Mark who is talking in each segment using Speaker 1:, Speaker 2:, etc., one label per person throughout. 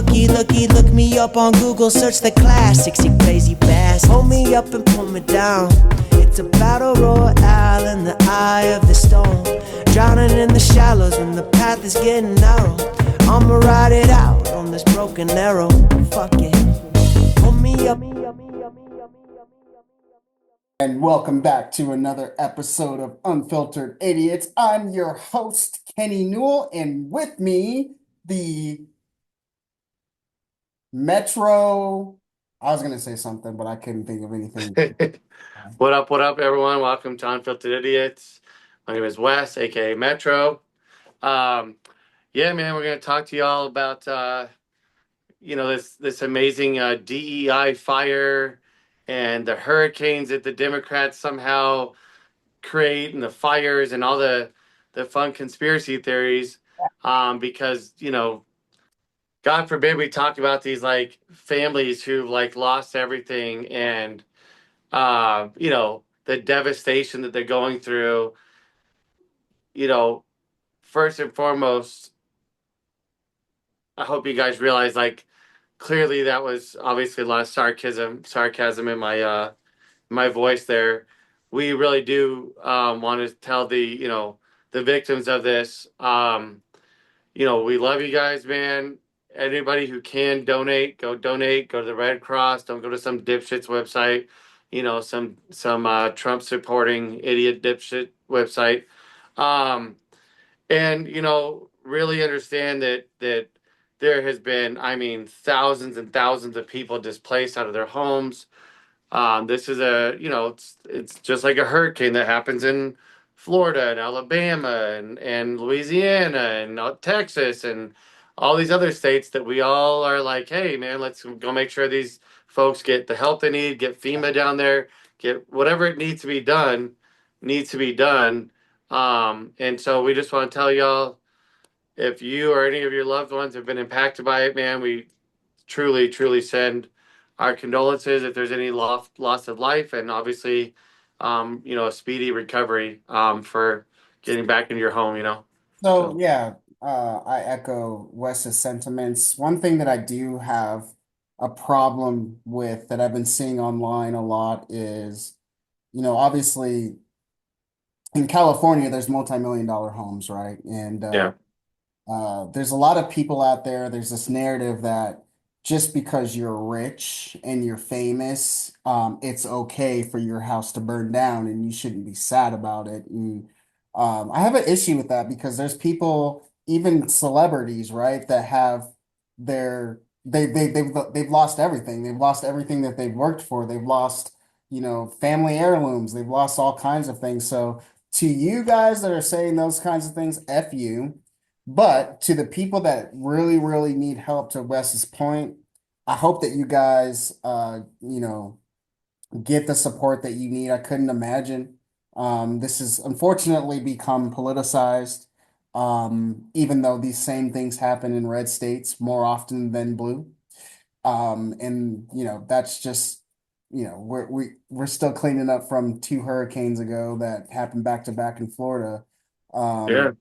Speaker 1: Look me up on Google, search the classics, you crazy bass. Hold me up and pull me down. It's a battle royale in the eye of the storm. Drowning in the shallows when the path is getting narrow. I'ma ride it out on this broken arrow. Fuck it. Hold me up.
Speaker 2: And welcome back to another episode of Unfiltered Idiots. I'm your host, Kenny Knewell, and with me, the Metro. I was going to say something, but I couldn't think of anything.
Speaker 3: What up, everyone? Welcome to Unfiltered Idiots. My name is Wes, aka Metro. Yeah, man, we're going to talk to y'all about, this amazing DEI fire and the hurricanes that the Democrats somehow create, and the fires and all the fun conspiracy theories. Because God forbid we talk about these like families who like lost everything, and the devastation that they're going through. First and foremost, I hope you guys realize, like, clearly that was obviously a lot of sarcasm in my voice there. We really do want to tell the victims of this. We love you guys, man. Anybody who can donate, go donate. Go to the Red Cross. Don't go to some dipshit's website. Some Trump supporting idiot dipshit website. And really understand that there has been, I mean, thousands and thousands of people displaced out of their homes. This is it's just like a hurricane that happens in Florida and Alabama and Louisiana and Texas and all these other states that we all are like, hey, man, let's go make sure these folks get the help they need, get FEMA down there, get whatever it needs to be done, needs to be done. And so we just want to tell y'all, if you or any of your loved ones have been impacted by it, man, we truly, truly send our condolences if there's any loss of life, and obviously, a speedy recovery for getting back into your home.
Speaker 2: So, yeah, I echo Wes's sentiments. One thing that I do have a problem with that I've been seeing online a lot is, obviously in California, there's multi-million dollar homes, right? And
Speaker 3: Yeah.
Speaker 2: there's a lot of people out there. There's this narrative that just because you're rich and you're famous, it's okay for your house to burn down and you shouldn't be sad about it. And I have an issue with that because there's people, even celebrities, right, that have they've lost everything. They've lost everything that they've worked for. They've lost, family heirlooms. They've lost all kinds of things. So to you guys that are saying those kinds of things, F you. But to the people that really, really need help, to Wes's point, I hope that you guys, get the support that you need. I couldn't imagine. This has unfortunately become politicized, even though these same things happen in red states more often than blue. And that's just, we're still cleaning up from two hurricanes ago that happened back to back in Florida.
Speaker 3: Yeah.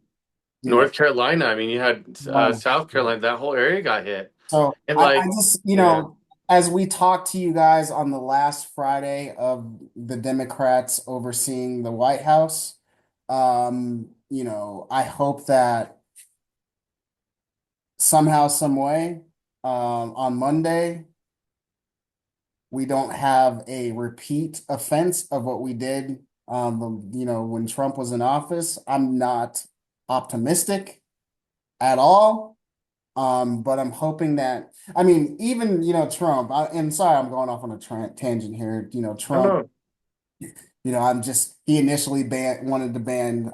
Speaker 2: You know,
Speaker 3: North Carolina. I mean, you had
Speaker 2: Carolina.
Speaker 3: South Carolina. That whole area got hit.
Speaker 2: So
Speaker 3: And
Speaker 2: I
Speaker 3: like,
Speaker 2: just,
Speaker 3: yeah,
Speaker 2: as we talked to you guys on the last Friday of the Democrats overseeing the White House, I hope that somehow, some way, on Monday, we don't have a repeat offense of what we did, when Trump was in office. I'm not optimistic at all. But I'm hoping that, I mean, even, Trump, and sorry, I'm going off on a tangent here.
Speaker 3: I don't
Speaker 2: Trump,
Speaker 3: know.
Speaker 2: he initially wanted to ban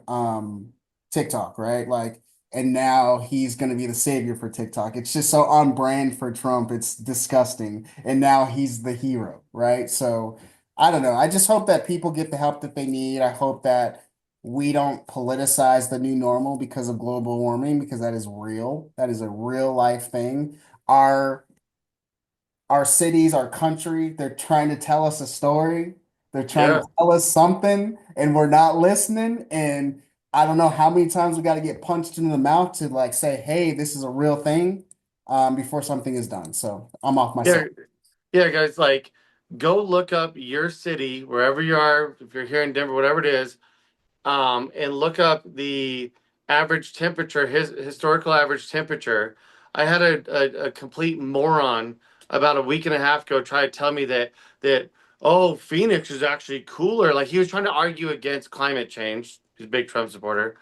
Speaker 2: TikTok, right? Like, and now he's going to be the savior for TikTok. It's just so on brand for Trump. It's disgusting. And now he's the hero, right? So I don't know. I just hope that people get the help that they need. I hope that we don't politicize the new normal because of global warming, because that is real. That is a real life thing. Our our cities, our country, they're trying to tell us a story. They're trying
Speaker 3: Yeah.
Speaker 2: to tell us something, and we're not listening. And I don't know how many times we got to get punched in the mouth to like say, hey, this is a real thing. before something is done. So I'm off
Speaker 3: Yeah,
Speaker 2: myself.
Speaker 3: yeah, guys, like go look up your city, wherever you are, if you're here in Denver, whatever it is, and look up the average temperature, his historical average temperature. I had a complete moron about a week and a half ago try to tell me that oh, Phoenix is actually cooler. Like he was trying to argue against climate change. He's a big Trump supporter.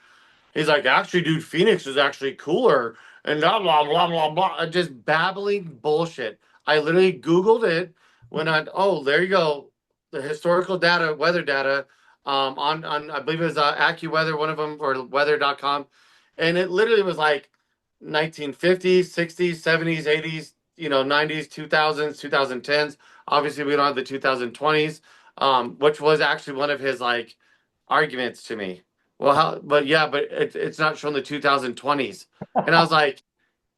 Speaker 3: He's like, actually, dude, Phoenix is actually cooler and blah blah blah blah blah. Just babbling bullshit. I literally Googled it when I oh there you go, the historical data, weather data, on I believe it was AccuWeather, one of them, or weather.com, and it literally was like 1950s, 60s, 70s, 80s, 90s, 2000s, 2010s. Obviously, we don't have the 2020s, which was actually one of his like arguments to me. Well, how? But yeah, but it's not showing the 2020s, and I was like,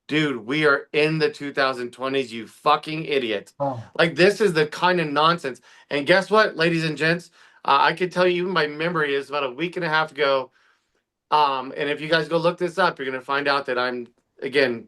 Speaker 3: dude, we are in the 2020s. You fucking idiot!
Speaker 2: Oh,
Speaker 3: Like this is the kind of nonsense. And guess what, ladies and gents? I could tell you, even my memory is about a week and a half ago. And if you guys go look this up, you're gonna find out that I'm again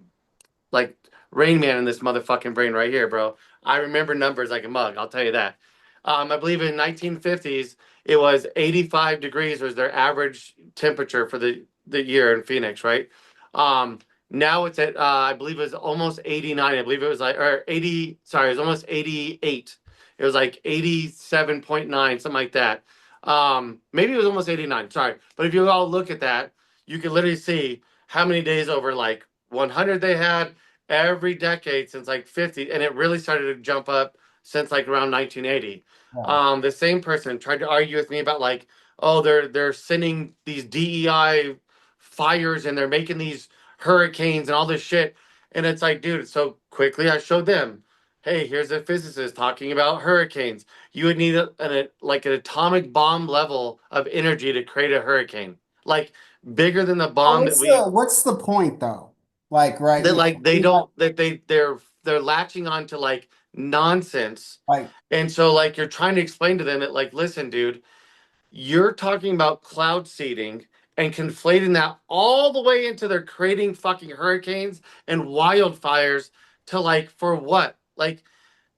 Speaker 3: like Rain Man in this motherfucking brain right here, bro. I remember numbers like a mug. I'll tell you that. I believe in 1950s it was 85 degrees was their average temperature for the year in Phoenix, right? Um, Now it's at I believe it was almost 89. I believe it was like or 80. Sorry, it was almost 88. It was like 87.9, something like that. Maybe it was almost 89. Sorry, but if you all look at that, you can literally see how many days over like 100 they had every decade since like 50, and it really started to jump up since like around 1980.
Speaker 2: yeah.
Speaker 3: The same person tried to argue with me about like, oh, they're sending these DEI fires and they're making these hurricanes and all this shit, and it's like, dude, so quickly I showed them, hey, here's a physicist talking about hurricanes. You would need like an atomic bomb level of energy to create a hurricane, like bigger than the
Speaker 2: But
Speaker 3: bomb that
Speaker 2: what's
Speaker 3: we
Speaker 2: the point though? Like, right,
Speaker 3: that like they
Speaker 2: we have,
Speaker 3: don't that they're latching on to like nonsense.
Speaker 2: like,
Speaker 3: And so like you're trying to explain to them that like, listen, dude, you're talking about cloud seeding and conflating that all the way into their creating fucking hurricanes and wildfires to like for what? Like,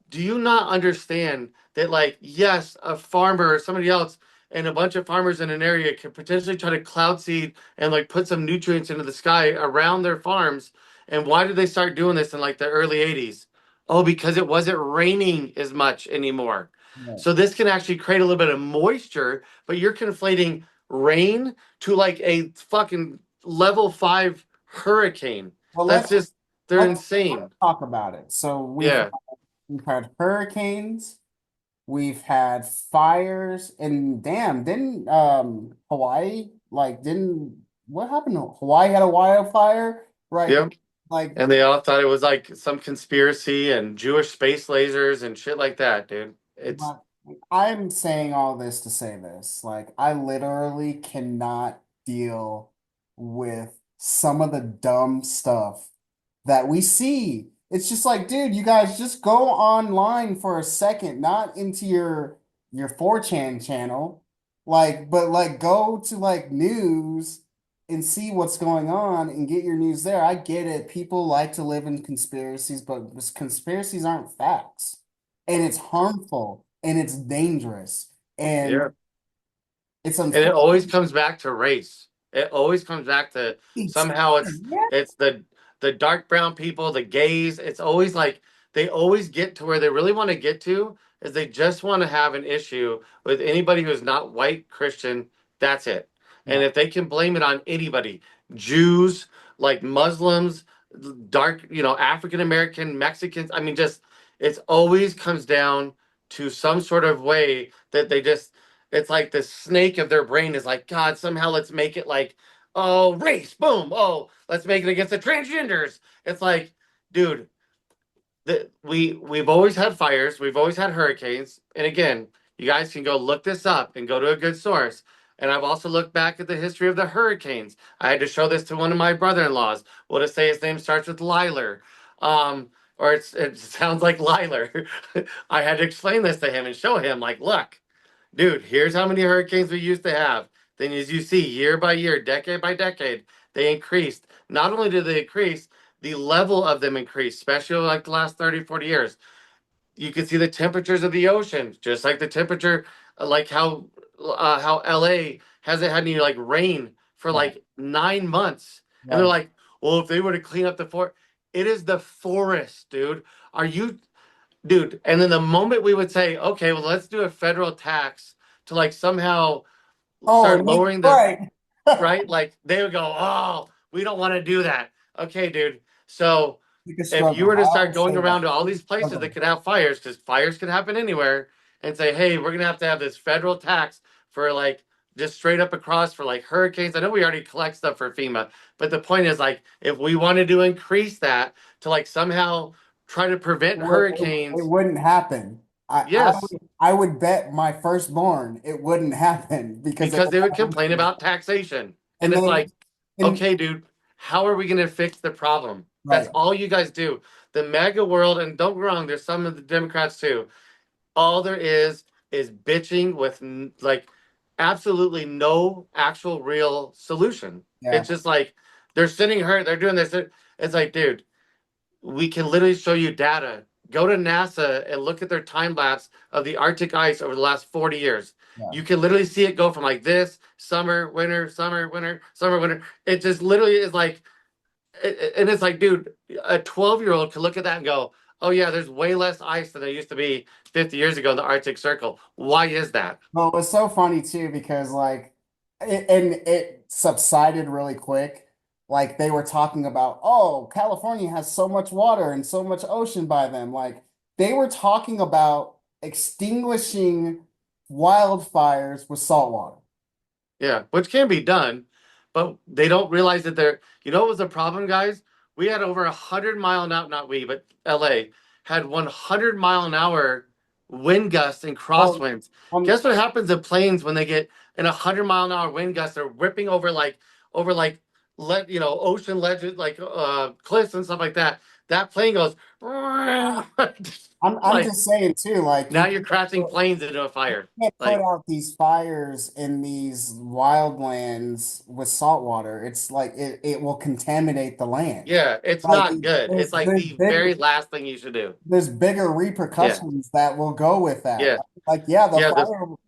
Speaker 3: do you not understand that like yes, a farmer or somebody else and a bunch of farmers in an area could potentially try to cloud seed and like put some nutrients into the sky around their farms? And why did they start doing this in like the early 80s? Oh, because it wasn't raining as much anymore.
Speaker 2: yeah.
Speaker 3: So this can actually create a little bit of moisture, but you're conflating rain to like a fucking level 5 hurricane.
Speaker 2: Well,
Speaker 3: That's just they're
Speaker 2: let's
Speaker 3: insane.
Speaker 2: talk about it. So
Speaker 3: Yeah.
Speaker 2: we've had hurricanes, we've had fires, and damn, didn't Hawaii like didn't what happened to Hawaii had a wildfire, right?
Speaker 3: Yep.
Speaker 2: Like,
Speaker 3: And they all thought it was like some conspiracy and Jewish space lasers and shit like that, dude. It's
Speaker 2: but I'm saying all this to say this. Like, I literally cannot deal with some of the dumb stuff that we see. It's just like, dude, you guys just go online for a second, not into your 4chan channel, like, but like go to like news and see what's going on and get your news there. I get it. People like to live in conspiracies, but conspiracies aren't facts. And it's harmful and it's dangerous and
Speaker 3: yeah.
Speaker 2: it's
Speaker 3: And it
Speaker 2: unfortunate.
Speaker 3: always comes back to race. It always comes back to somehow
Speaker 2: Yeah.
Speaker 3: it's the dark brown people, the gays. It's always like they always get to where they really want to get to is they just want to have an issue with anybody who's not white Christian. That's it. And
Speaker 2: Yeah.
Speaker 3: if they can blame it on anybody, Jews, like Muslims, dark, African American, Mexicans, I mean just it's always comes down to some sort of way that they just it's like the snake of their brain is like, God, somehow let's make it like, oh, race, boom, oh, let's make it against the transgenders. It's like, dude, we've always had fires, we've always had hurricanes, and again, you guys can go look this up and go to a good source. And I've also looked back at the history of the hurricanes. I had to show this to one of my brother-in-laws. We'll just say his name starts with Liler. Or it sounds like Liler. I had to explain this to him and show him, like, look, dude, here's how many hurricanes we used to have. Then, as you see, year by year, decade by decade, they increased. Not only did they increase, the level of them increased, especially like the last 30, 40 years. You can see the temperatures of the ocean, just like the temperature, like how LA hasn't had any like rain for
Speaker 2: Right.
Speaker 3: like 9 months. And they're
Speaker 2: Right.
Speaker 3: like, well, if they were to clean up the forest, it is the forest, dude. Are you, dude? And then the moment we would say, okay, well, let's do a federal tax to like somehow
Speaker 2: Oh,
Speaker 3: start lowering the
Speaker 2: right.
Speaker 3: right, like they would go, oh, we don't want to do that. Okay, dude. So
Speaker 2: You can
Speaker 3: if you
Speaker 2: struggle.
Speaker 3: were to
Speaker 2: I
Speaker 3: start
Speaker 2: always
Speaker 3: going
Speaker 2: say that.
Speaker 3: around to all these places that
Speaker 2: Struggle.
Speaker 3: could have fires, because fires can happen anywhere, and say, hey, we're gonna have this federal tax for like just straight up across for like hurricanes. I know we already collect stuff for FEMA, but the point is like if we wanted to increase that to like somehow try to prevent
Speaker 2: It
Speaker 3: hurricanes,
Speaker 2: wouldn't happen.
Speaker 3: yes,
Speaker 2: I would bet my firstborn it wouldn't happen because they
Speaker 3: because
Speaker 2: would
Speaker 3: they would
Speaker 2: have
Speaker 3: complain about taxation. And
Speaker 2: and
Speaker 3: it's
Speaker 2: they
Speaker 3: like,
Speaker 2: and
Speaker 3: okay, dude, how are we going to fix the problem? That's
Speaker 2: right.
Speaker 3: all you guys do. The mega world, and don't get me wrong, there's some of the Democrats too. All there is bitching with like absolutely no actual real solution.
Speaker 2: Yeah.
Speaker 3: It's just like they're sitting her, they're doing this. It's like, dude, we can literally show you data. Go to NASA and look at their time lapse of the Arctic ice over the last 40 years.
Speaker 2: Yeah.
Speaker 3: You can literally see it go from like this summer, winter, summer, winter, summer, winter. It just literally is like, and it's like, dude, a 12-year-old can look at that and go, oh, yeah, there's way less ice than there used to be 50 years ago in the Arctic Circle. Why is that?
Speaker 2: Well, it was so funny too because and it subsided really quick. Like they were talking about, oh, California has so much water and so much ocean by them. Like they were talking about extinguishing wildfires with salt water.
Speaker 3: Yeah, which can be done, but they don't realize that they're, what was the problem, guys? We had over 100 mile an hour, not we, but LA had 100 mile an hour wind gusts and
Speaker 2: Well,
Speaker 3: crosswinds.
Speaker 2: um,
Speaker 3: Guess what happens to planes when they get in 100 mile an hour wind gusts? They're ripping over like, ocean ledges, like cliffs and stuff like that. That plane goes,
Speaker 2: I'm
Speaker 3: like
Speaker 2: just saying too, like
Speaker 3: now you're crashing planes into a fire.
Speaker 2: can't put
Speaker 3: Like,
Speaker 2: out these fires in these wildlands with salt water. It's like it will contaminate the land.
Speaker 3: yeah, it's
Speaker 2: Like
Speaker 3: not good. It's like
Speaker 2: there's
Speaker 3: the
Speaker 2: bigger
Speaker 3: very last thing you should do. Yeah,
Speaker 2: repercussions that will go with that.
Speaker 3: yeah,
Speaker 2: Like yeah,
Speaker 3: yeah.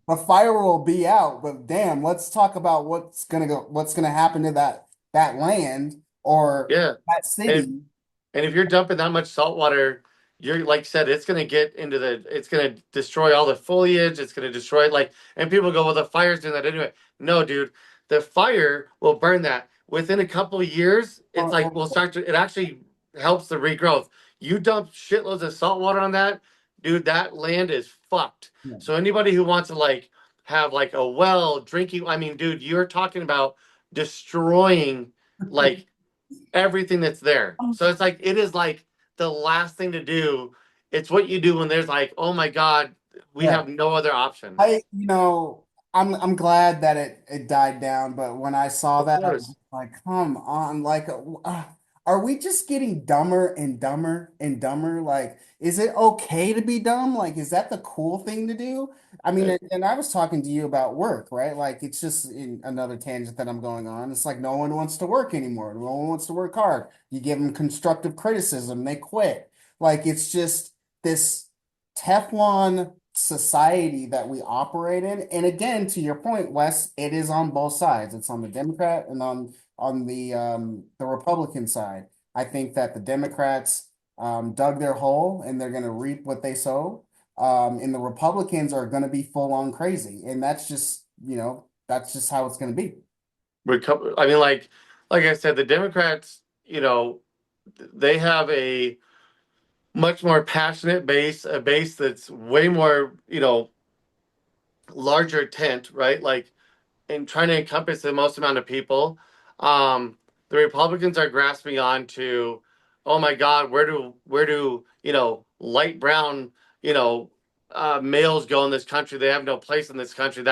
Speaker 2: the fire will be out, but damn, let's talk about what's gonna happen to that land or
Speaker 3: Yeah.
Speaker 2: that
Speaker 3: And
Speaker 2: city.
Speaker 3: and if you're dumping that much salt water, you're like I said, it's gonna get into it's gonna destroy all the foliage. It's gonna destroy it. Like, and people go, well, the fire's doing that anyway. No, dude, the fire will burn that within a couple of years. It's like we'll start to. It actually helps the regrowth. You dump shitloads of salt water on that, dude. That land is fucked.
Speaker 2: Yeah.
Speaker 3: So anybody who wants to like have like a well drinking, I mean, dude, you're talking about destroying like everything that's there. So it's like it is like the last thing to do. It's what you do when there's like, oh my God, we
Speaker 2: Yeah.
Speaker 3: have no other option.
Speaker 2: I'm glad that it died down, but when I saw
Speaker 3: Of
Speaker 2: that, I was
Speaker 3: course.
Speaker 2: like, come on, like, are we just getting dumber and dumber and dumber? Like, is it okay to be dumb? Like, is that the cool thing to do? I mean,
Speaker 3: Uh,
Speaker 2: and I was talking to you about work, right? Like, it's just in another tangent that I'm going on. It's like no one wants to work anymore. No one wants to work hard. You give them constructive criticism, they quit. Like, it's just this Teflon society that we operate in. And again, to your point, Wes, it is on both sides. It's on the Democrat and on the Republican side. I think that the Democrats dug their hole and they're going to reap what they sow. And the Republicans are going to be full on crazy. And that's just, that's just how it's going to be.
Speaker 3: I mean, like I said, the Democrats, they have a much more passionate base, a base that's way more, larger tent, right? Like and trying to encompass the most amount of people. Um, the Republicans are grasping on to, oh my God, where do light brown males go in this country? They have no place in this country.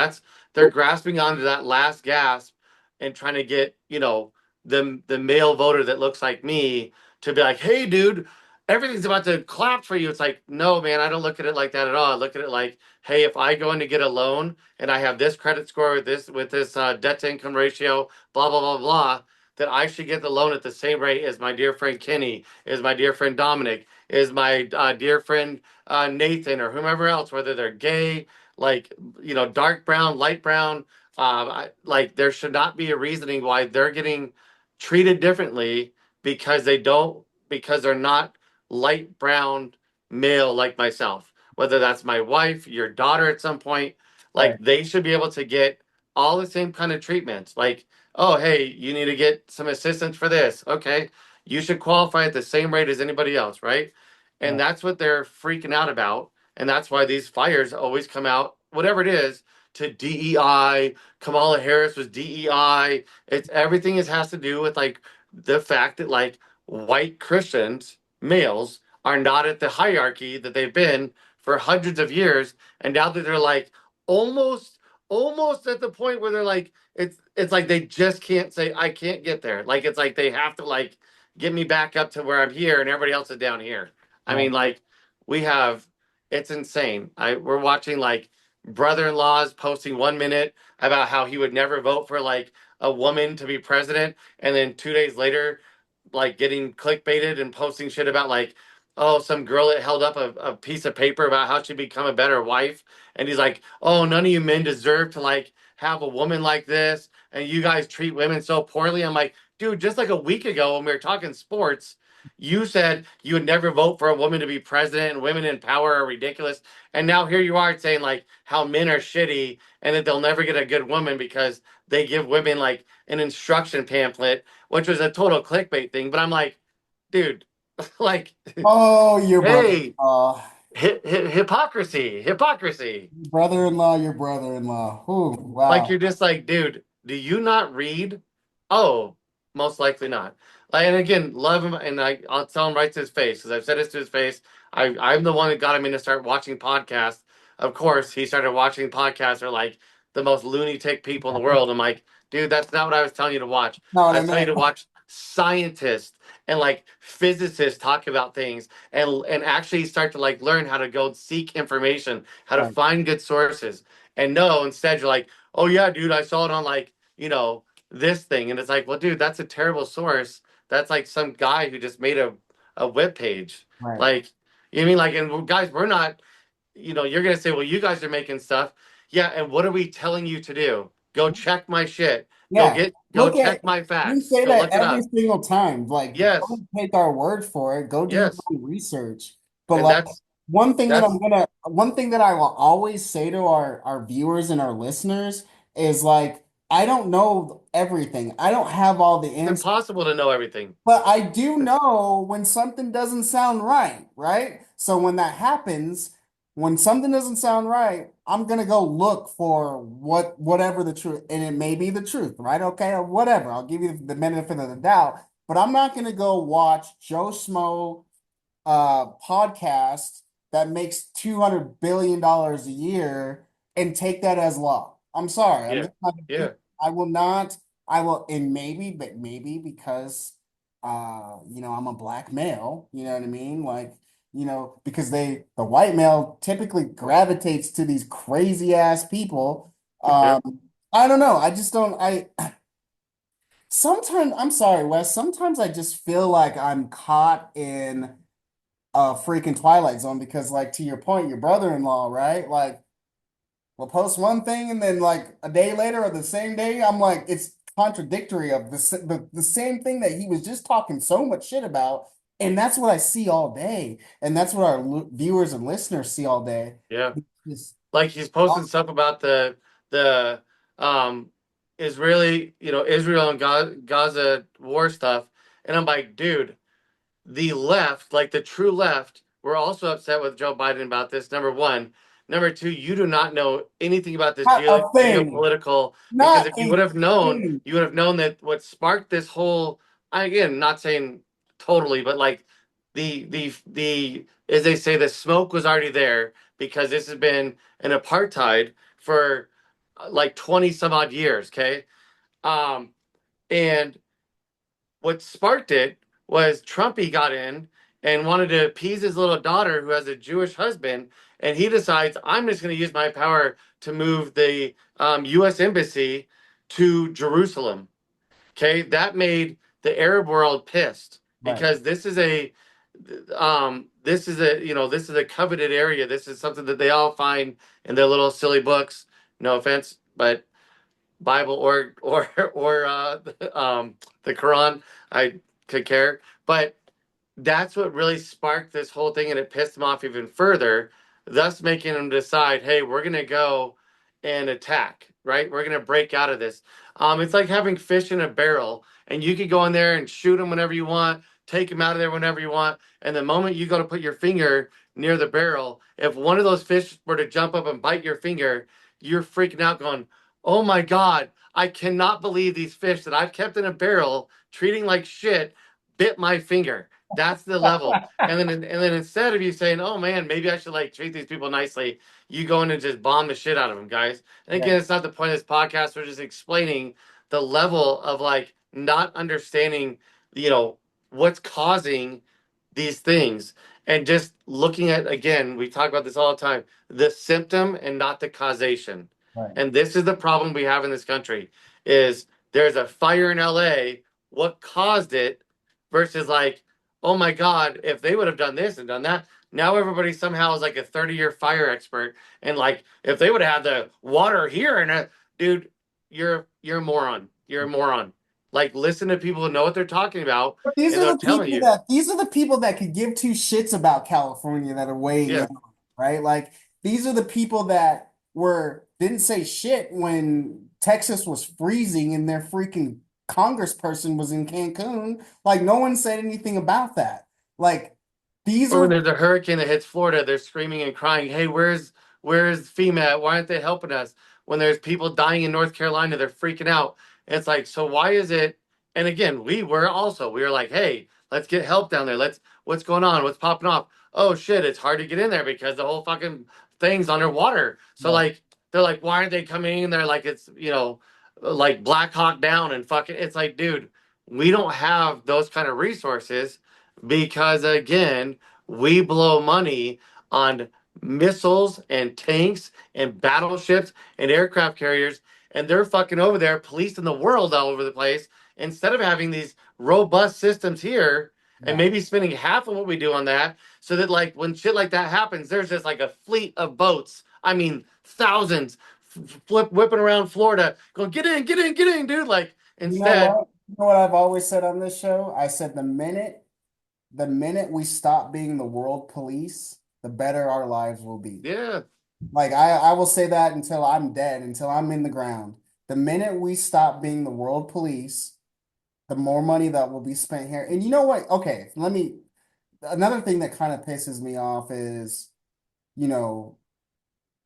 Speaker 3: They're grasping onto that last gasp and trying to get the male voter that looks like me to be like, hey, dude. Everything's about to collapse for you. It's like, no, man, I don't look at it like that at all. I look at it like, hey, if I go in to get a loan and I have this credit score with this debt to income ratio, blah blah blah blah, that I should get the loan at the same rate as my dear friend Kenny, is my dear friend Dominic, is my dear friend Nathan, or whomever else, whether they're gay, like, dark brown, light brown. Like, there should not be a reasoning why they're getting treated differently because because they're not light brown male like myself. Whether that's my wife, your daughter at some point,
Speaker 2: Right.
Speaker 3: like, they should be able to get all the same kind of treatments. Like, oh, hey, you need to get some assistance for this. Okay, you should qualify at the same rate as anybody else, right? And
Speaker 2: Right.
Speaker 3: that's what they're freaking out about. And that's why these fires always come out, whatever it is, to DEI. Kamala Harris was DEI. It's everything has to do with like the fact that like white Christians, males, are not at the hierarchy that they've been for hundreds of years. And now that they're like almost almost at the point where they're like, it's like they just can't say I can't get there. Like, it's like they have to like get me back up to where I'm here and everybody else is down here. I
Speaker 2: Right.
Speaker 3: mean, like, we have it's insane. We're watching like brother-in-laws posting 1 minute about how he would never vote for like a woman to be president, and then 2 days later, like, getting clickbaited and posting shit about like, oh, some girl that held up a piece of paper about how she'd become a better wife, and he's like, oh, none of you men deserve to like have a woman like this, and you guys treat women so poorly. I'm like, dude, just like a week ago when we were talking sports, you said you would never vote for a woman to be president and women in power are ridiculous. And now here you are saying like how men are shitty and that they'll never get a good woman because they give women like an instruction pamphlet, which was a total clickbait thing. But I'm like, dude, like,
Speaker 2: Oh, your
Speaker 3: hey,
Speaker 2: brother-in-law.
Speaker 3: hypocrisy.
Speaker 2: Brother-in-law, your brother-in-law. Ooh,
Speaker 3: Like,
Speaker 2: wow.
Speaker 3: you're just like, dude, do you not read? Oh, most likely not. Like, and again, love him, and I'll tell him right to his face because I've said this to his face. I'm the one that got him in to start watching podcasts. Of course, he started watching podcasts are like the most lunatic people in the world. I'm like, dude, that's not what I was telling you to watch.
Speaker 2: Not what
Speaker 3: I
Speaker 2: I
Speaker 3: was telling you
Speaker 2: meant.
Speaker 3: to watch scientists and like physicists talk about things and actually start to like learn how to go seek information, how to
Speaker 2: Right.
Speaker 3: find good sources. And no, instead you're like, oh yeah, dude, I saw it on like, this thing. And it's like, well, dude, that's a terrible source. That's like some guy who just made a web page.
Speaker 2: Right.
Speaker 3: Like, you know what I mean? Like, and guys, we're not, you're gonna say, well, you guys are making stuff. Yeah, and what are we telling you to do? Go check my shit.
Speaker 2: Yeah.
Speaker 3: Go
Speaker 2: Look at
Speaker 3: check my
Speaker 2: We
Speaker 3: facts.
Speaker 2: say
Speaker 3: Go
Speaker 2: that
Speaker 3: look it
Speaker 2: every
Speaker 3: up.
Speaker 2: single time. Like,
Speaker 3: Yes.
Speaker 2: don't take our word for it. Go do your
Speaker 3: Yes.
Speaker 2: own research. But
Speaker 3: And
Speaker 2: like
Speaker 3: that's
Speaker 2: one thing that I will always say to our viewers and our listeners is like, I don't know everything. I don't have all the
Speaker 3: it's
Speaker 2: answers.
Speaker 3: impossible to know everything.
Speaker 2: But I do know when something doesn't sound right, right? So when that happens, when something doesn't sound right, I'm gonna go look for whatever the truth, and it may be the truth, right? Okay, or whatever. I'll give you the benefit of the doubt, but I'm not gonna go watch Joe Schmo podcast that makes $200 billion a year and take that as law. I'm sorry. I'm
Speaker 3: Yeah.
Speaker 2: just not gonna do
Speaker 3: Yeah.
Speaker 2: it. I will not. I will, and maybe, but maybe because I'm a black male, you know what I mean? Like, because the white male typically gravitates to these crazy ass people.
Speaker 3: Yep.
Speaker 2: I don't know. I just don't I sometimes I'm sorry, Wes, sometimes I just feel like I'm caught in a freaking Twilight Zone because, like, to your point, your brother-in-law, right? Like, will post one thing and then like a day later or the same day, I'm like, it's contradictory of the same thing that he was just talking so much shit about. And that's what I see all day. And that's what our viewers and listeners see all day.
Speaker 3: Yeah.
Speaker 2: It's
Speaker 3: Like, he's posting stuff about the Israel and Gaza war stuff, and I'm like, dude, the left, like the true left, were also upset with Joe Biden about this. Number one. Number two, you do not know anything about this
Speaker 2: not a thing,
Speaker 3: geopolitical, because
Speaker 2: not
Speaker 3: if you would
Speaker 2: a
Speaker 3: have known,
Speaker 2: thing.
Speaker 3: you would have known that what sparked this whole, again, not saying totally, but like the as they say, the smoke was already there because this has been an apartheid for like 20 some odd years, okay? Um, and what sparked it was Trumpy got in and wanted to appease his little daughter who has a Jewish husband, and he decides I'm just going to use my power to move the U.S. embassy to Jerusalem. Okay, that made the Arab world pissed
Speaker 2: Right.
Speaker 3: because this is a coveted area. This is something that they all find in their little silly books. No offense, but Bible or the Quran, I could care. But that's what really sparked this whole thing, and it pissed them off even further, thus making them decide, hey, we're gonna go and attack, right? We're gonna break out of this. It's like having fish in a barrel, and you could go in there and shoot them whenever you want, take them out of there whenever you want, and the moment you go to put your finger near the barrel, if one of those fish were to jump up and bite your finger, you're freaking out, going, "Oh my God, I cannot believe these fish that I've kept in a barrel, treating like shit, bit my finger." That's the level. And then instead of you saying, "Oh man, maybe I should like treat these people nicely," you go in and just bomb the shit out of them, guys. And
Speaker 2: Yeah.
Speaker 3: again, it's not the point of this podcast. We're just explaining the level of like not understanding, you know, what's causing these things, and just looking at, again, we talk about this all the time, the symptom and not the causation.
Speaker 2: Right.
Speaker 3: And this is the problem we have in this country is there's a fire in LA. What caused it versus like, oh my God, if they would have done this and done that, now everybody somehow is like a 30-year fire expert. And like, if they would have had the water here and dude, you're a moron. You're a moron. Like, listen to people who know what they're talking about,
Speaker 2: But these
Speaker 3: and
Speaker 2: are
Speaker 3: they're
Speaker 2: the
Speaker 3: telling
Speaker 2: people
Speaker 3: you,
Speaker 2: that these are the people that could give two shits about California that are weighing in,
Speaker 3: yeah,
Speaker 2: right? Like these are the people that were didn't say shit when Texas was freezing and their freaking congressperson was in Cancun. Like no one said anything about that. Like these
Speaker 3: or when
Speaker 2: are
Speaker 3: there's a hurricane that hits Florida, they're screaming and crying, "Hey, where's FEMA at? Why aren't they helping us?" When there's people dying in North Carolina, they're freaking out. And it's like, so why is it? And again, we were like, "Hey, let's get help down there. What's going on? What's popping off? Oh shit, it's hard to get in there because the whole fucking thing's underwater." So
Speaker 2: right,
Speaker 3: like, they're like, "Why aren't they coming in there like it's, like Black Hawk Down and fucking?" It's like, dude, we don't have those kind of resources because again, we blow money on missiles and tanks and battleships and aircraft carriers, and they're fucking over there policing the world all over the place instead of having these robust systems here and
Speaker 2: yeah.
Speaker 3: maybe spending half of what we do on that, so that like when shit like that happens, there's just like a fleet of boats. I mean, thousands whipping around Florida going, "Get in, get in, get in, dude." Like,
Speaker 2: You know
Speaker 3: instead,
Speaker 2: what? You know what I've always said on this show? I said the minute we stop being the world police, the better our lives will be.
Speaker 3: yeah,
Speaker 2: Like I will say that until I'm dead, until I'm in the ground. The minute we stop being the world police, the more money that will be spent here. And you know what? Okay, another thing that kind of pisses me off is, you know,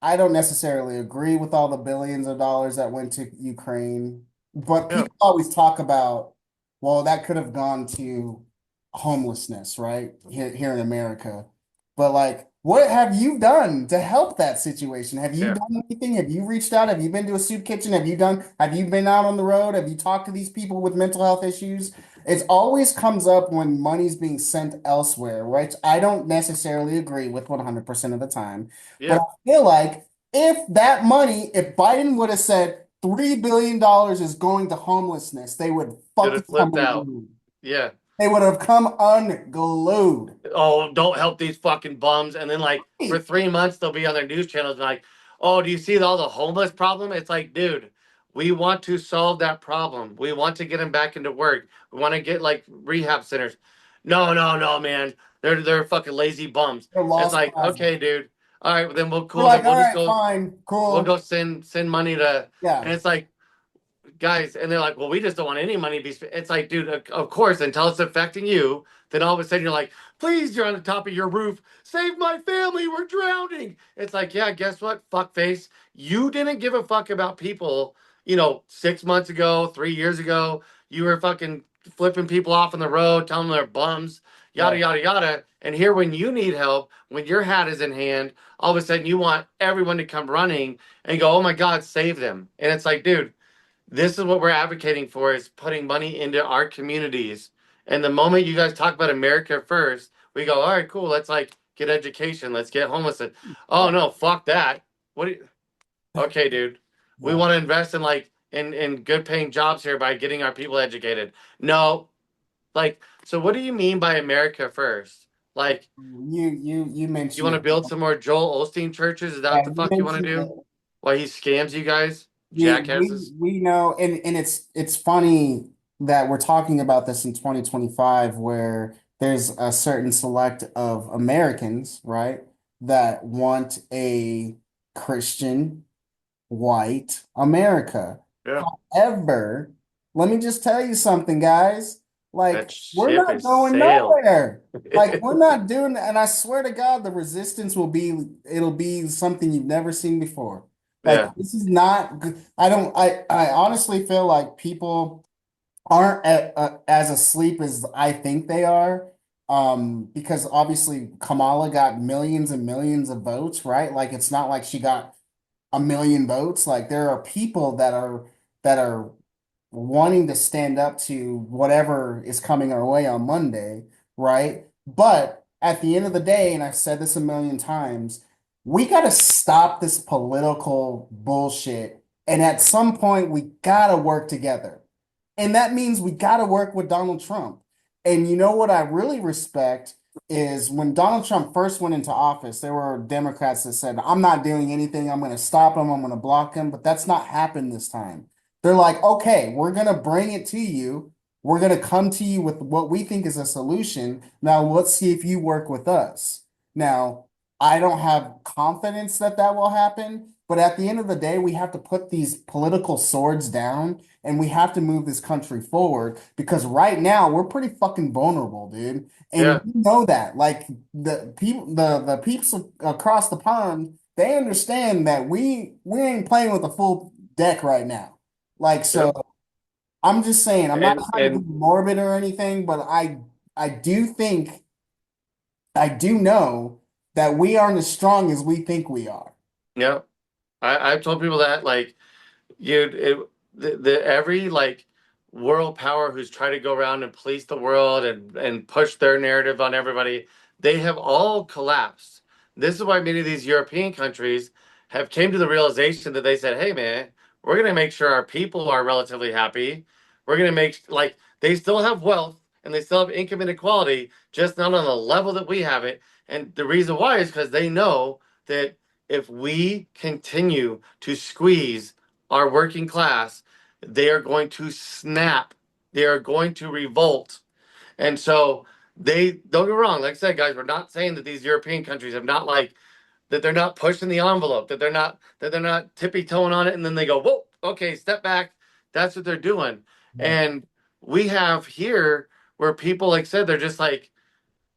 Speaker 2: I don't necessarily agree with all the billions of dollars that went to Ukraine, but
Speaker 3: yeah,
Speaker 2: people always talk about, well, that could have gone to homelessness, right? Here in America. But like, what have you done to help that situation? Have you
Speaker 3: yeah,
Speaker 2: done anything? Have you reached out? Have you been to a soup kitchen? Have you been out on the road? Have you talked to these people with mental health issues? It always comes up when money's being sent elsewhere, which I don't necessarily agree with 100% of the time. But
Speaker 3: yeah.
Speaker 2: I feel like if Biden would have said $3 billion is going to homelessness, they would
Speaker 3: Should
Speaker 2: fucking
Speaker 3: have
Speaker 2: come
Speaker 3: flipped out.
Speaker 2: unglued.
Speaker 3: Yeah.
Speaker 2: They would have come unglued.
Speaker 3: Oh, don't help these fucking bums. And then like for 3 months they'll be on their news channels and like, "Oh, do you see all the homeless problem?" It's like, dude, we want to solve that problem. We want to get them back into work. We want to get like rehab centers. No, no, no, man. They're fucking lazy bums.
Speaker 2: They're
Speaker 3: It's
Speaker 2: lost
Speaker 3: like,
Speaker 2: causes.
Speaker 3: okay, dude. All right, then we'll
Speaker 2: We're
Speaker 3: cool. Then
Speaker 2: like,
Speaker 3: we'll
Speaker 2: all
Speaker 3: just
Speaker 2: right,
Speaker 3: go.
Speaker 2: fine,
Speaker 3: We'll
Speaker 2: cool.
Speaker 3: go send money to.
Speaker 2: Yeah.
Speaker 3: And it's like, guys, and they're like, "Well, we just don't want any money to be spent." It's like, dude, of course, until it's affecting you, then all of a sudden you're like, "Please, you're on the top of your roof, save my family, we're drowning." It's like, yeah, guess what, fuckface, you didn't give a fuck about people, 6 months ago, 3 years ago. You were fucking flipping people off on the road, telling them they're bums, yada
Speaker 2: Right.
Speaker 3: yada yada. And here, when you need help, when your hat is in hand, all of a sudden you want everyone to come running and go, "Oh my God, save them." And it's like, dude, this is what we're advocating for, is putting money into our communities. And the moment you guys talk about America first, we go, "All right, cool, let's like get education, let's get homeless." Oh
Speaker 2: Yeah.
Speaker 3: no, fuck that. What do you, okay, dude. We
Speaker 2: Yeah.
Speaker 3: want to invest in like in good paying jobs here by getting our people educated. No, like, so what do you mean by America first? Like,
Speaker 2: You
Speaker 3: you
Speaker 2: mentioned
Speaker 3: want to
Speaker 2: it.
Speaker 3: build some more Joel Osteen churches? Is that
Speaker 2: Yeah,
Speaker 3: what the
Speaker 2: you
Speaker 3: fuck you want to
Speaker 2: mentioned
Speaker 3: do?
Speaker 2: it.
Speaker 3: Why he scams you guys,
Speaker 2: We
Speaker 3: jackasses?
Speaker 2: we know, and it's funny that we're talking about this in 2025, where there's a certain select of Americans, right, that want a Christian white America.
Speaker 3: Yeah,
Speaker 2: However, let me just tell you something, guys.
Speaker 3: that
Speaker 2: Like, we're
Speaker 3: ship
Speaker 2: not
Speaker 3: is
Speaker 2: going
Speaker 3: sailed.
Speaker 2: nowhere. Like, we're not doing, and I swear to God, the resistance it'll be something you've never seen before. Like,
Speaker 3: Yeah,
Speaker 2: this is not good. I honestly feel like people aren't as asleep as I think they are. Because obviously Kamala got millions and millions of votes, right? Like, it's not like she got a million votes. Like, there are people that are wanting to stand up to whatever is coming our way on Monday, right? But at the end of the day, and I've said this a million times, we got to stop this political bullshit. And at some point, we got to work together. And that means we got to work with Donald Trump. And you know what I really respect is when Donald Trump first went into office, there were Democrats that said, I'm not doing anything. I'm going to stop him. I'm going to block him. But that's not happened this time. They're like, okay, we're going to bring it to you. We're going to come to you with what we think is a solution. Now, let's see if you work with us. Now, I don't have confidence that that will happen. But at the end of the day, we have to put these political swords down and we have to move this country forward because right now we're pretty fucking vulnerable, dude. And
Speaker 3: yeah,
Speaker 2: you know that. Like the peeps across the pond, they understand that we ain't playing with a full deck right now. Like so
Speaker 3: yep.
Speaker 2: I'm just saying, I'm not trying to be
Speaker 3: And
Speaker 2: morbid or anything, but I do think I do know that we aren't as strong as we think we are.
Speaker 3: yeah, I've told people that like you the every like world power who's tried to go around and police the world and push their narrative on everybody, they have all collapsed. This is why many of these European countries have came to the realization that they said, hey man, we're going to make sure our people are relatively happy. We're going to make like they still have wealth and they still have income inequality, just not on the level that we have it. And the reason why is because they know that if we continue to squeeze our working class, they are going to snap. They are going to revolt. And so they don't get me wrong. Like I said, guys, we're not saying that these European countries have not like that they're not pushing the envelope, that they're not tippy toeing on it, and then they go, whoa, okay, step back. That's what they're doing. And we have here where people, like I said, they're just like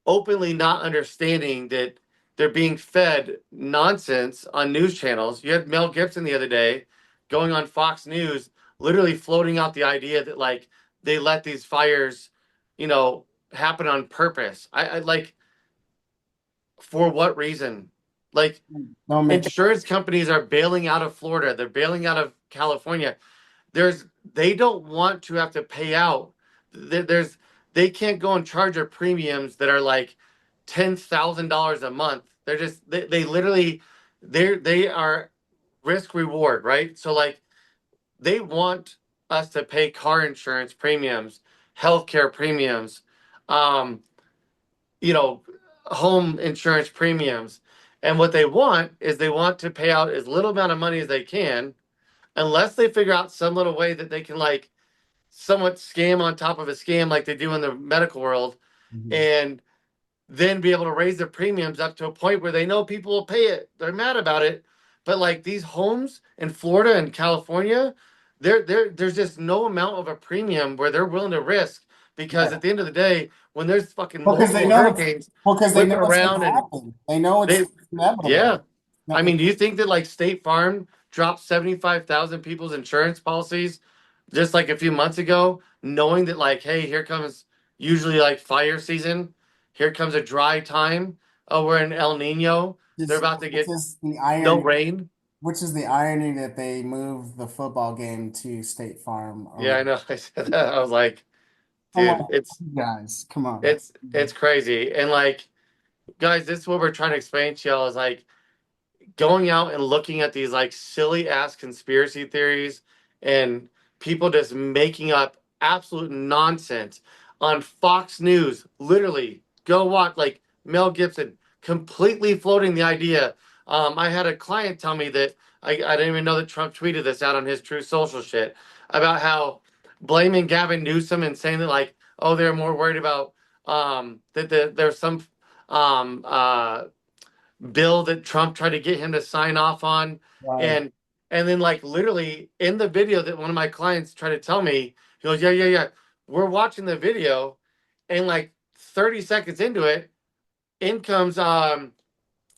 Speaker 3: openly not understanding that they're being fed nonsense on news channels. You had Mel Gibson the other day going on Fox News, literally floating out the idea that like they let these fires, you know, happen on purpose. I like for what reason? Like
Speaker 2: Don't make
Speaker 3: insurance companies are bailing out of Florida, they're bailing out of California. There's they don't want to have to pay out. There's they can't go and charge their premiums that are like $10,000 a month. They're just they literally they are risk reward, right? So like they want us to pay car insurance premiums, healthcare premiums, um, you know, home insurance premiums. And what they want is they want to pay out as little amount of money as they can, unless they figure out some little way that they can like somewhat scam on top of a scam like they do in the medical world,
Speaker 2: Mhm.
Speaker 3: and then be able to raise their premiums up to a point where they know people will pay it. They're mad about it. But like these homes in Florida and California, there's just no amount of a premium where they're willing to risk because
Speaker 2: Yeah.
Speaker 3: at the end of the day, when there's fucking
Speaker 2: Because they
Speaker 3: multiple
Speaker 2: know it's
Speaker 3: hurricanes
Speaker 2: because they know
Speaker 3: whipping
Speaker 2: it's going
Speaker 3: around
Speaker 2: to
Speaker 3: and
Speaker 2: happen. They know
Speaker 3: they
Speaker 2: it's inevitable.
Speaker 3: yeah.
Speaker 2: No,
Speaker 3: I mean, do you think that like State Farm dropped 75,000 people's insurance policies just like a few months ago, knowing that like, hey, here comes usually like fire season, here comes a dry time. Oh, we're in El Nino. They're
Speaker 2: Just
Speaker 3: about to
Speaker 2: which
Speaker 3: get
Speaker 2: is the
Speaker 3: no
Speaker 2: irony,
Speaker 3: rain.
Speaker 2: which is the irony that they moved the football game to State Farm
Speaker 3: Yeah, I
Speaker 2: Arena.
Speaker 3: know. I said that. I was like,
Speaker 2: Come
Speaker 3: dude,
Speaker 2: on, guys, come on.
Speaker 3: it's crazy. And like, guys, this is what we're trying to explain to y'all is like going out and looking at these like silly ass conspiracy theories and people just making up absolute nonsense on Fox News. Literally, go watch like Mel Gibson completely floating the idea. I had a client tell me that I didn't even know that Trump tweeted this out on his True Social shit about how blaming Gavin Newsom and saying that like, oh, they're more worried about there's some um, uh, bill that Trump tried to get him to sign off on,
Speaker 2: Right.
Speaker 3: and then like literally in the video that one of my clients tried to tell me, he goes, yeah. We're watching the video, and like 30 seconds into it, in comes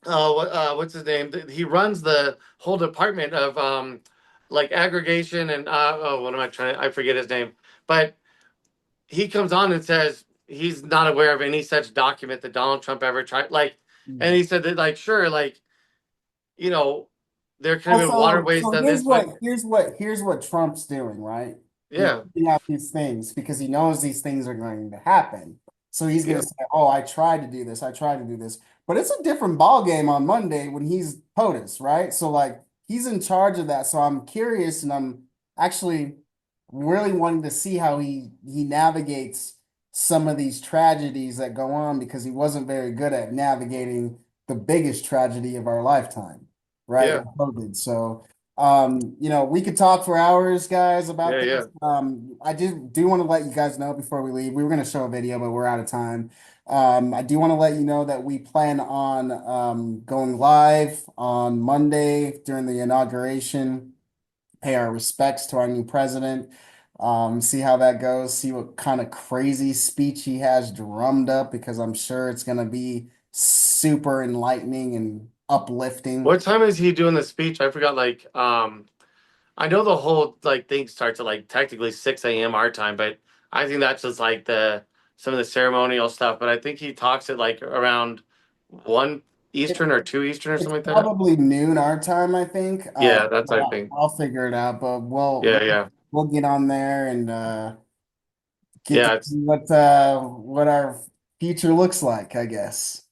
Speaker 3: what's his name? He runs the whole department of like aggregation and oh, what am I trying? I forget his name, but he comes on and says he's not aware of any such document that Donald Trump ever tried. Like, and
Speaker 2: Mhm.
Speaker 3: he said that like sure, like you know, there could have been
Speaker 2: Also,
Speaker 3: waterways
Speaker 2: so
Speaker 3: done this way.
Speaker 2: here's what Trump's doing, right? He's
Speaker 3: Yeah,
Speaker 2: putting out these things because he knows these things are going to happen. So he's going
Speaker 3: yeah,
Speaker 2: to say, "Oh, I tried to do this. I tried to do this." But it's a different ball game on Monday when he's POTUS, right? So like he's in charge of that. So I'm curious, and I'm actually really wanting to see how he navigates some of these tragedies that go on because he wasn't very good at navigating the biggest tragedy of our lifetime, right?
Speaker 3: yeah,
Speaker 2: With COVID. So, we could talk for hours, guys, about
Speaker 3: yeah.
Speaker 2: this. I do want to let you guys know before we leave. We were going to show a video, but we're out of time. I do want to let you know that we plan on going live on Monday during the inauguration, pay our respects to our new president, see how that goes, see what kind of crazy speech he has drummed up, because I'm sure it's going to be super enlightening and uplifting.
Speaker 3: What time is he doing the speech? I forgot. Like, I know the whole like thing starts at like technically 6 a.m. our time, but I think that's just like the some of the ceremonial stuff. But I think he talks at like around 1 Eastern or 2 Eastern or
Speaker 2: It's
Speaker 3: something like that.
Speaker 2: probably noon our time, I think.
Speaker 3: Yeah, that's I think.
Speaker 2: I'll figure it out, but
Speaker 3: Yeah, yeah,
Speaker 2: we'll get on there and get to
Speaker 3: yeah.
Speaker 2: see what our future looks like, I guess.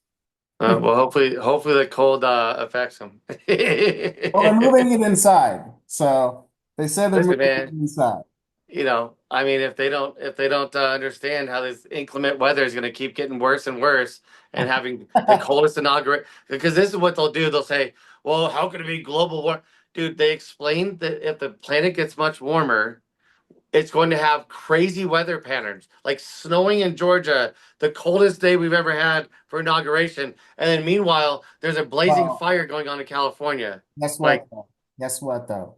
Speaker 3: Well, hopefully the cold affects him.
Speaker 2: Well, they're moving it inside, so they said they're
Speaker 3: Listen,
Speaker 2: moving it
Speaker 3: man.
Speaker 2: inside.
Speaker 3: I mean, if they don't understand how this inclement weather is going to keep getting worse and worse, and having the coldest inauguration, because this is what they'll do. They'll say, "Well, how can it be global war?" Dude, they explained that if the planet gets much warmer, it's going to have crazy weather patterns, like snowing in Georgia, the coldest day we've ever had for inauguration, and then meanwhile, there's a blazing
Speaker 2: Well,
Speaker 3: fire going on in California.
Speaker 2: guess what
Speaker 3: Like,
Speaker 2: though? Guess what though?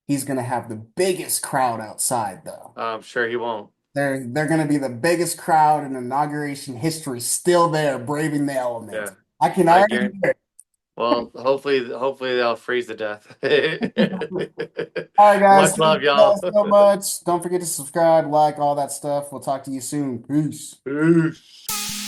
Speaker 2: He's gonna have the biggest crowd outside though.
Speaker 3: I'm sure he won't.
Speaker 2: They're gonna be the biggest crowd in inauguration history, still there, braving the elements.
Speaker 3: Yeah,
Speaker 2: I can
Speaker 3: I
Speaker 2: already
Speaker 3: guarantee.
Speaker 2: hear
Speaker 3: Well, hopefully they'll freeze to death.
Speaker 2: it. All right, guys,
Speaker 3: Much
Speaker 2: thank
Speaker 3: love,
Speaker 2: you
Speaker 3: y'all.
Speaker 2: guys so much. Don't forget to subscribe, like all that stuff. We'll talk to you soon. Peace.
Speaker 3: Peace.